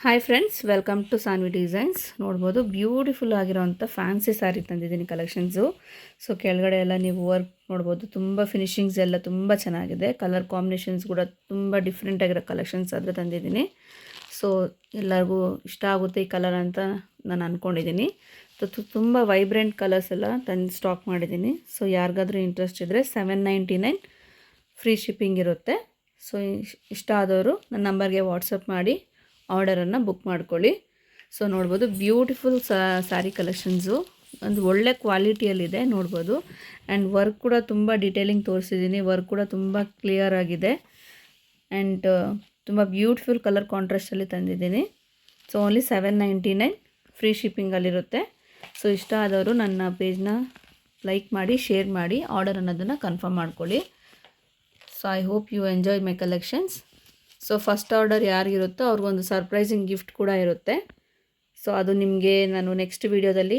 Hi friends, welcome to Saanvi designs. ನೋಡ್ಬೋದು beautiful ಆಗಿರೋಂಥ fancy sari ತಂದಿದ್ದೀನಿ ಕಲೆಕ್ಷನ್ಸು. ಸೊ ಕೆಳಗಡೆ ಎಲ್ಲ ನೀವು ವರ್ಕ್ ನೋಡ್ಬೋದು, ತುಂಬ ಫಿನಿಶಿಂಗ್ಸ್ ಎಲ್ಲ ತುಂಬ ಚೆನ್ನಾಗಿದೆ. ಕಲರ್ ಕಾಂಬಿನೇಷನ್ಸ್ ಕೂಡ ತುಂಬ ಡಿಫ್ರೆಂಟ್ ಆಗಿರೋ ಕಲೆಕ್ಷನ್ಸ್ ಆದರೆ ತಂದಿದ್ದೀನಿ. ಸೊ ಎಲ್ಲರಿಗೂ ಇಷ್ಟ ಆಗುತ್ತೆ ಈ ಕಲರ್ ಅಂತ ನಾನು ಅಂದ್ಕೊಂಡಿದ್ದೀನಿ. ತುಂಬ ವೈಬ್ರೆಂಟ್ ಕಲರ್ಸ್ ಎಲ್ಲ ತಂದು ಸ್ಟಾಕ್ ಮಾಡಿದ್ದೀನಿ. ಸೊ ಯಾರಿಗಾದ್ರೂ ಇಂಟ್ರೆಸ್ಟ್ ಇದ್ದರೆ $799 ಫ್ರೀ ಶಿಪ್ಪಿಂಗ್ ಇರುತ್ತೆ. ಸೊ ಇಷ್ಟ ಆದವರು ನನ್ನ ನಂಬರ್ಗೆ ವಾಟ್ಸಪ್ ಮಾಡಿ ಆರ್ಡರನ್ನು ಬುಕ್ ಮಾಡ್ಕೊಳ್ಳಿ. ಸೊ ನೋಡ್ಬೋದು ಬ್ಯೂಟಿಫುಲ್ ಸ್ಯಾರಿ ಕಲೆಕ್ಷನ್ಸು, ಒಂದು ಒಳ್ಳೆ ಕ್ವಾಲಿಟಿಯಲ್ಲಿದೆ ನೋಡ್ಬೋದು. ಆ್ಯಂಡ್ ವರ್ಕ್ ಕೂಡ ತುಂಬ ಡೀಟೇಲಿಂಗ್ ತೋರಿಸಿದ್ದೀನಿ. ವರ್ಕ್ ಕೂಡ ತುಂಬ ಕ್ಲಿಯರ್ ಆಗಿದೆ ಆ್ಯಂಡ್ ತುಂಬ ಬ್ಯೂಟಿಫುಲ್ ಕಲರ್ ಕಾಂಟ್ರಾಸ್ಟಲ್ಲಿ ತಂದಿದ್ದೀನಿ. ಸೊ ಓನ್ಲಿ $799 ಫ್ರೀ ಶಿಪ್ಪಿಂಗಲ್ಲಿರುತ್ತೆ. ಸೊ ಇಷ್ಟ ಆದವರು ನನ್ನ ಪೇಜ್ನ ಲೈಕ್ ಮಾಡಿ, ಶೇರ್ ಮಾಡಿ, ಆರ್ಡರ್ ಅನ್ನೋದನ್ನು ಕನ್ಫರ್ಮ್ ಮಾಡ್ಕೊಳ್ಳಿ. So I hope you enjoy my collections. So first order ಯಾರಿಗಿರುತ್ತೋ ಅವ್ರಿಗೊಂದು ಸರ್ಪ್ರೈಸಿಂಗ್ ಗಿಫ್ಟ್ ಕೂಡ ಇರುತ್ತೆ. ಸೊ ಅದು ನಿಮಗೆ ನಾನು ನೆಕ್ಸ್ಟ್ ವೀಡಿಯೋದಲ್ಲಿ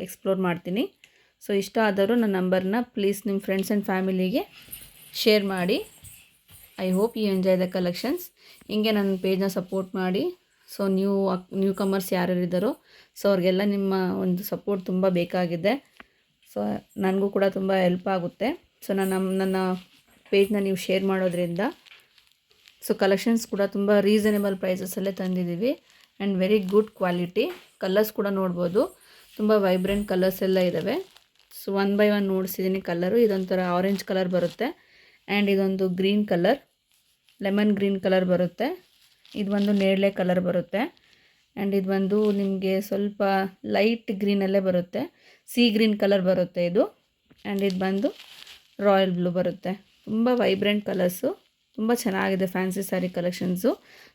ಎಕ್ಸ್ಪ್ಲೋರ್ ಮಾಡ್ತೀನಿ. ಸೊ ಇಷ್ಟ ಆದವರು ನನ್ನ ನಂಬರ್ನ ಪ್ಲೀಸ್ ನಿಮ್ಮ ಫ್ರೆಂಡ್ಸ್ ಆ್ಯಂಡ್ ಫ್ಯಾಮಿಲಿಗೆ ಶೇರ್ ಮಾಡಿ. I hope you enjoy the collections. ಹಿಂಗೆ ನನ್ನ ಪೇಜ್ನ ಸಪೋರ್ಟ್ ಮಾಡಿ. ಸೊ ನ್ಯೂ ಕಮರ್ಸ್ ಯಾರ್ಯಾರಿದ್ದಾರೋ ಸೊ ಅವ್ರಿಗೆಲ್ಲ ನಿಮ್ಮ ಒಂದು ಸಪೋರ್ಟ್ ತುಂಬ ಬೇಕಾಗಿದೆ. ಸೊ ನನಗೂ ಕೂಡ ತುಂಬ ಹೆಲ್ಪ್ ಆಗುತ್ತೆ. ಸೊ ನನ್ನ ಪೇಜ್ನ ನೀವು ಶೇರ್ ಮಾಡೋದ್ರಿಂದ. ಸೊ ಕಲೆಕ್ಷನ್ಸ್ ಕೂಡ ತುಂಬ ರೀಸನೇಬಲ್ ಪ್ರೈಸಸಲ್ಲೇ ತಂದಿದ್ದೀವಿ and very good quality. Colours ಕೂಡ ನೋಡ್ಬೋದು, ತುಂಬ ವೈಬ್ರೆಂಟ್ ಕಲರ್ಸ್ ಎಲ್ಲ ಇದ್ದಾವೆ. ಸೊ ಒನ್ ಬೈ ಒನ್ ನೋಡಿಸಿದ್ದೀನಿ ಕಲರು. ಇದೊಂಥರ ಆರೆಂಜ್ ಕಲರ್ ಬರುತ್ತೆ ಆ್ಯಂಡ್ ಇದೊಂದು green colour, lemon green colour ಬರುತ್ತೆ. ಇದು ಒಂದು ನೇರಳೆ ಕಲರ್ ಬರುತ್ತೆ ಆ್ಯಂಡ್ ಇದು ಒಂದು ನಿಮಗೆ ಸ್ವಲ್ಪ ಲೈಟ್ ಗ್ರೀನಲ್ಲೇ ಬರುತ್ತೆ, ಸಿ ಗ್ರೀನ್ ಕಲರ್ ಬರುತ್ತೆ ಇದು. ಆ್ಯಂಡ್ ಇದು ಬಂದು ರಾಯಲ್ ಬ್ಲೂ ಬರುತ್ತೆ. ತುಂಬ ವೈಬ್ರೆಂಟ್ ಕಲರ್ಸು, ತುಂಬ ಚೆನ್ನಾಗಿದೆ ಫ್ಯಾನ್ಸಿ ಸ್ಯಾರಿ ಕಲೆಕ್ಷನ್ಸು.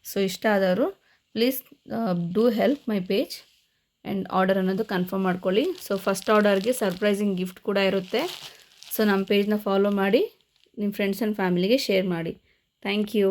ಸೊ ಇಷ್ಟ ಆದವರು please do help my page and order ಅನ್ನೋದು ಕನ್ಫರ್ಮ್ ಮಾಡ್ಕೊಳ್ಳಿ. ಸೊ ಫಸ್ಟ್ ಆರ್ಡರ್ಗೆ ಸರ್ಪ್ರೈಸಿಂಗ್ ಗಿಫ್ಟ್ ಕೂಡ ಇರುತ್ತೆ. ಸೊ ನಮ್ಮ ಪೇಜ್ನ ಫಾಲೋ ಮಾಡಿ, ನಿಮ್ಮ ಫ್ರೆಂಡ್ಸ್ ಆ್ಯಂಡ್ ಫ್ಯಾಮಿಲಿಗೆ ಶೇರ್ ಮಾಡಿ. Thank you.